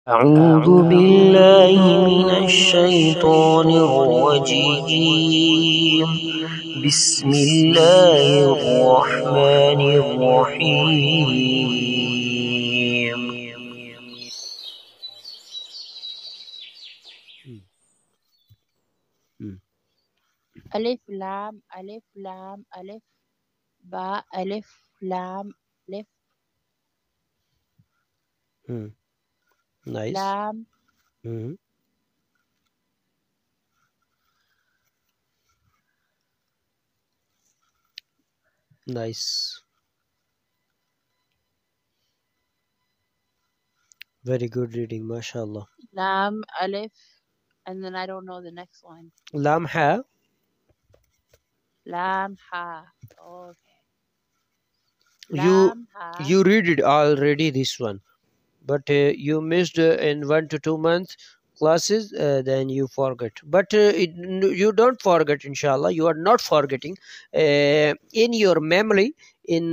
أعوذ بالله من الشيطان الرجيم. بسم الله الرحمن الرحيم. ألف لام ألف لام ألف باء ألف لام ألف Nice. لام Nice. Very good reading, mashallah. لام ألف, and then I don't know the next line. Lam ha. لام ha. Okay. You لام ha. you read it already this one, but you missed in 1 to 2 months classes. Then you forget, but you don't forget. Inshallah, you are not forgetting. In your memory, in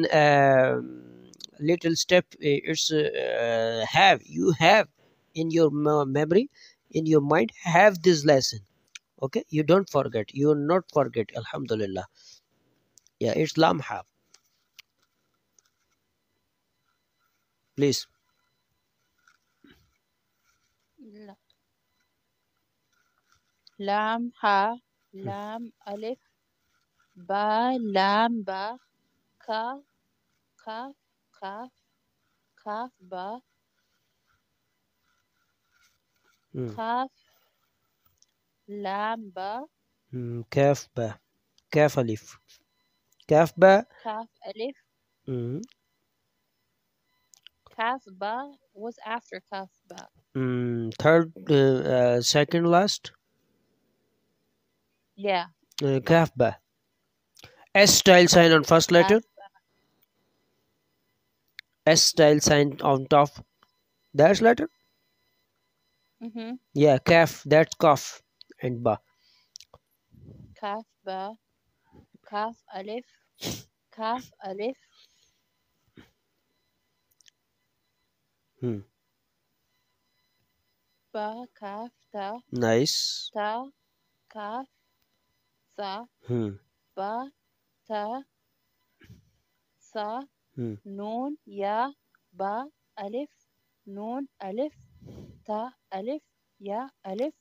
little step, it's you have in your memory, in your mind, have this lesson. Okay, you don't forget. You will not forget. Alhamdulillah. Yeah, it's lam have. Please. لام ha. لام ألف با لام با كاف كاف كاف كاف با كاف لام با كاف با كاف ألف كاف با كاف ألف كاف با was after كاف با. Third, second last. Yeah. كاف با. S style sign on first letter. S style sign on top. Dash letter. Yeah, kaf. That's kaf and ba. كاف با كاف ألف كاف ألف با كاف تا Nice. تا كاف ثا با تا ثا نون يا با ألف نون ألف تا ألف يا ألف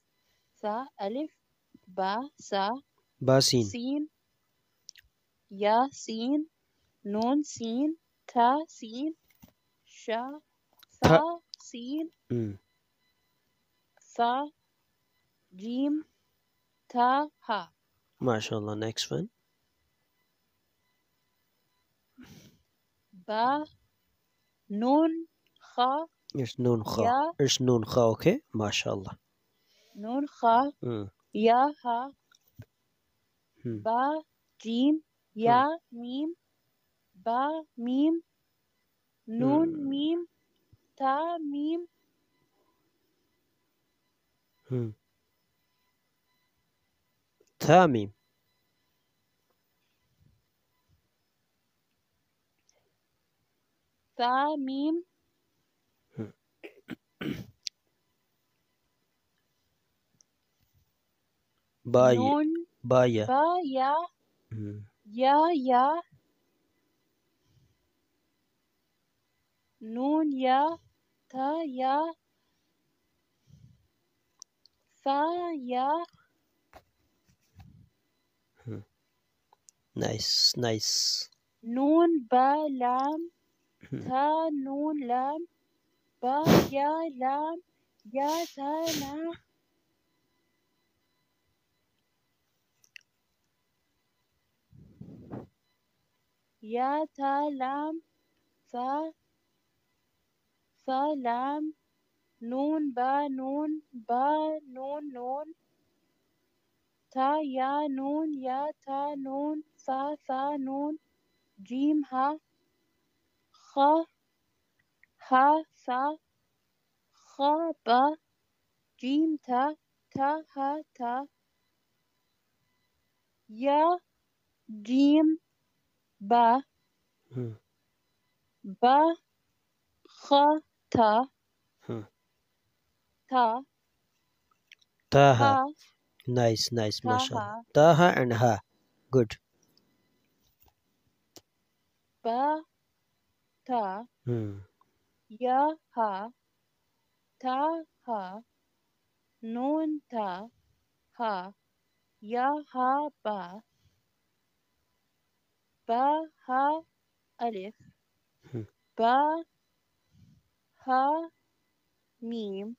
ثا ألف با سا Basin. سين يا سين نون سين تا سين شا ثا سين ثا جيم تا ها. MashaAllah. Next one. با نون خا It's noon kha. يا It's noon kha. Okay. MashaAllah. نون خا يا ها با جيم يا ميم با ميم نون ميم تا ميم Thamim. تا ميم Ba. نون Ba ya. با يا يا يا نون يا تا يا ثا يا. Nice. Nice. نون با لام تا نون لام با يا لام يا تا لام يا تا لام ثا ثا لام نون با نون با نون نون تا يا نون يا تا نون ثا ثا نون جيم ها خا ها ثا خا با جيم تا تا ها تا يا جيم با با خا تا Ta, Taha. ha, Nice, mashallah. taha, Taha and ha. Good. ba, ta, Hmm. ya, ha, ta, ha, noon, ta, ha, ya, ha, ba, ha, alif, Hmm. ba, ha, mim,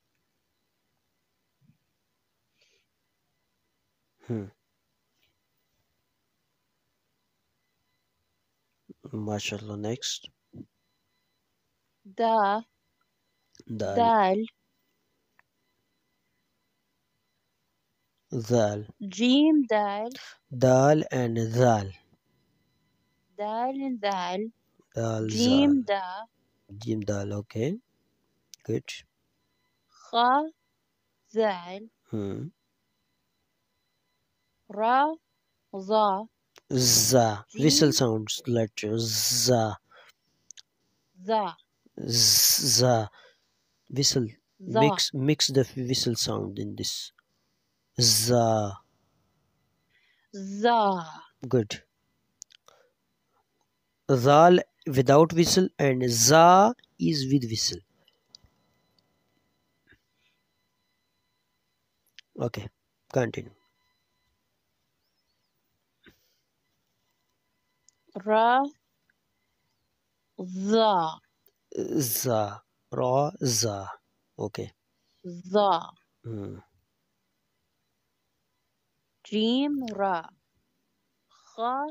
Mashallah. Next. da, Dal. dal, Zal. jim, dal, Dal and zal. dal, dal, Dal, zal. jim, da, Jim dal. Okay. Good. kha, zal, Hmm. ra, za, Za. Whistle jim, sounds. Letter. Za. za, Za. Whistle. za, Mix the whistle sound in this. Za. za, Good. Zal without whistle and za is with whistle. Okay. Continue. ra, za, Za. Ra. Za. Okay. za, Hmm. jim, ra, kha,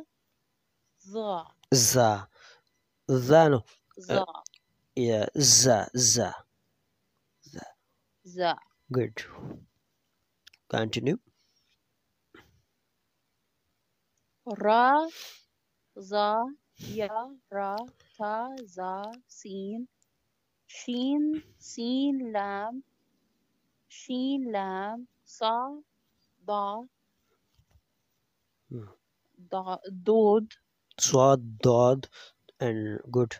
za, Za. Za no. za, Yeah. Za. Za. za, Good. Continue. ra, za, ya, ra, ta, za, sin, shin, sin, lam, shin, lam, sa, da, dod, Swad. Dod. And good.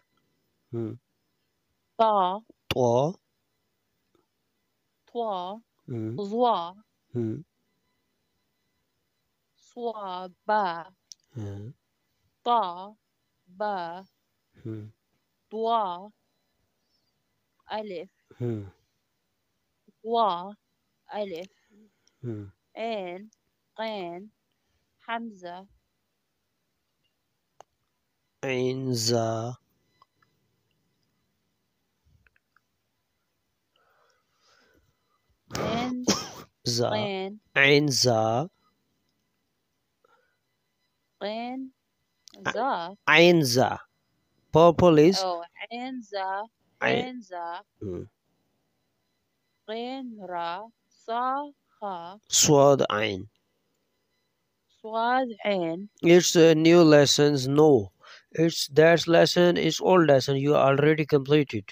Hmm. ta, Twa. twa, Hmm. zwa, Hmm. swa, ba, Hmm. ta, ba, Hmm. dwa, alif, Hmm. wa, alif, Hmm. ain, qain, hamza, Ain. Za. ain, Za. qain, Ain. Za. qain, za, Ain. Za. Purple is oh, ain, za, Ain. ain, za, Hmm. qain, ra, sa, ha, Swad. Ain. swad, ain, It's new lessons. No. It's that lesson is old lesson. You already completed.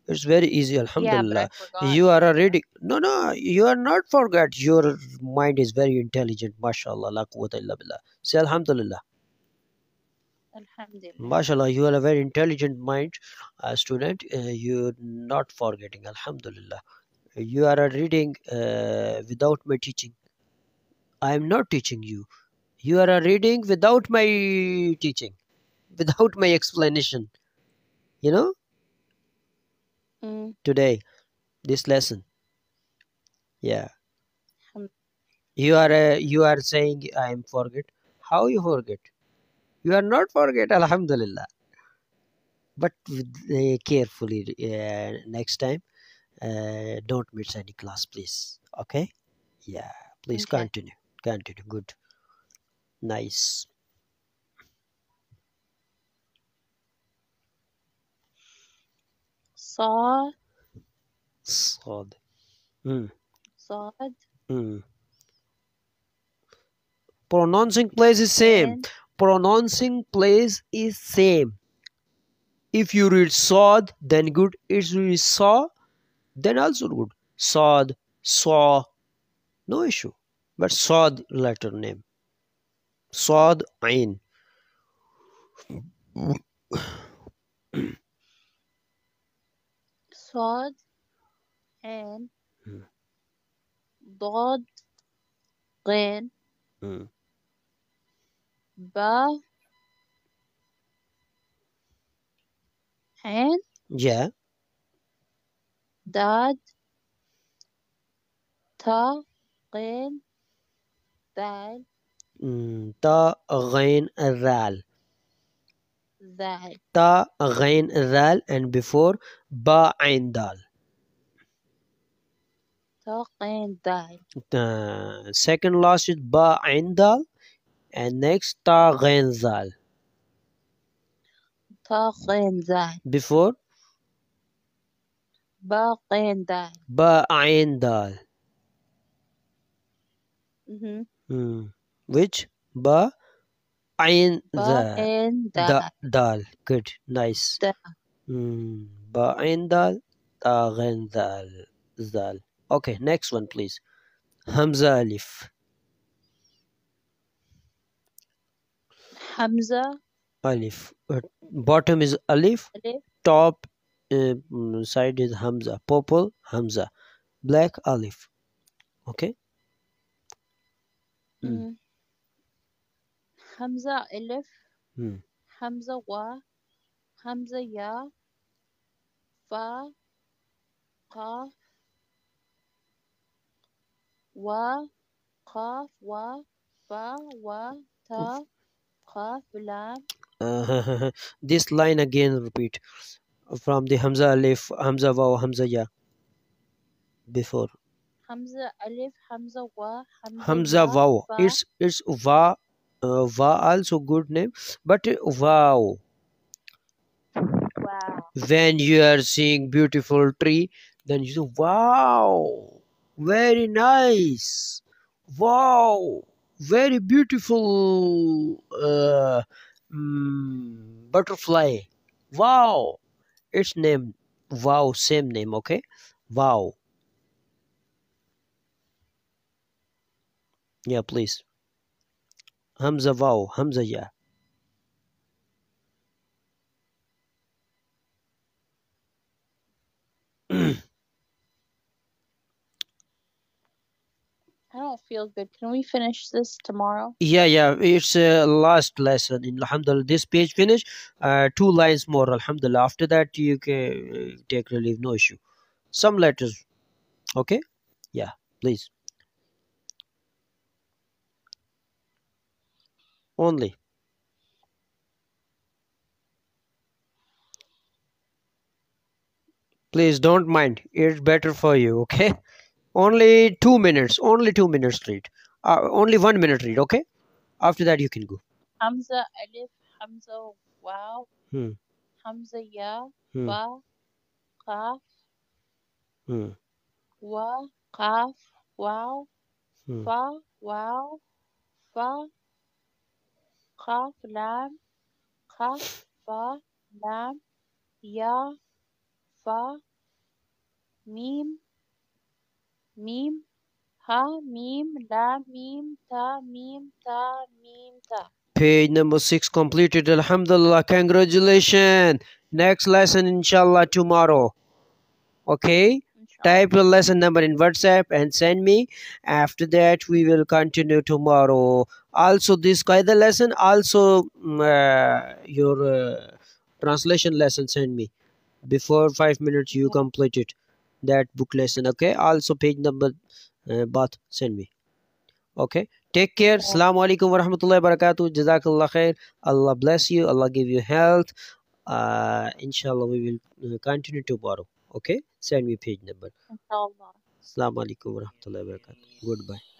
It's very easy. yeah, but I Alhamdulillah. forgot. You are already. No. You are not forgot. Your mind is very intelligent. MashaAllah. La quwwata illa billah. Say Alhamdulillah. Alhamdulillah. MashaAllah. You are a very intelligent mind student. You're not forgetting. Alhamdulillah. You are reading without my teaching. I am not teaching you. You are reading without my teaching, without my explanation. You know, today, this lesson. Yeah. Alham- You are saying I am forget. How you forget? You are not forget. Alhamdulillah. But carefully next time. Don't miss any class, please. Okay? Yeah. Please Okay. continue. Continue. Good. Nice. Sa, Sad. Mm. sad, Mm. Pronouncing place is same. ain, Pronouncing place is same. If you read sod, then good. If you read saw, then also good. Sod, saw, no issue. But sod letter name. Sod ain. sad, ain, Hmm. ضاد غين Hmm. با عين Yeah. داد تا غين دال تا غين ذال. ذال تا غين ذال and before ba ain dal. تا غين دال Second last is ba ain dal and next ta ghain zal. تا غين دال Before با غين دال ba ain dal. Which ba ain با غين دال dal. Good, nice. دا Ba ain dal ta ghain zal. Okay, next one please. Hamza alif. حمزة Alif. Bottom is alif. ألف Top side is Hamza. Purple Hamza. Black alif. Okay. حمزة ألف Hmm. حمزة و حمزة يا فا قاف و قاف و فا و تا قاف لام This line again repeat from the Hamza alif, Hamza waw, Hamza ya. Before حمزة ألف حمزة و Hamza يا waw. فا It's va. Va also good name, but wow. واو When you are seeing beautiful tree, then you say wow, very nice. Wow, very beautiful butterfly. Wow, its name wow, same name. Okay, wow. Yeah, please. Hamza wow, Hamza yeah. I don't feel good. Can we finish this tomorrow? Yeah, it's last lesson in Alhamdulillah. This page finish. 2 lines more, Alhamdulillah. After that you can take relief, no issue. Some letters. Okay, yeah, please. Only please don't mind, it's better for you. Okay, only 2 minutes, only 2 minutes read. Only 1 minute read. Okay, after that you can go. حمزة ألف حمزة واو Hmm. حمزة يا Hmm. فا قاف Hmm. و قاف واو Hmm. فا واو فا قاف لام قاف فا لام يا فا ميم ميم ها ميم لام ميم تا ميم تا ميم تا Page number 6 completed. Alhamdulillah, congratulations. Next lesson inshallah tomorrow. Okay, type your lesson number in WhatsApp and send me. After that we will continue tomorrow. Also this Qaida lesson, also your translation lesson, send me before 5 minutes you complete it, that book lesson. Okay, also page number both send me. Okay, take care. Assalamu alaikum wa rahmatullahi wa barakatuh. Jazakallah khair. Allah bless you, Allah give you health. Inshallah we will continue tomorrow. Okay, send me page number. إن شاء الله. Assalamu alaikum wa rahmatullahi wa barakatuh. Goodbye.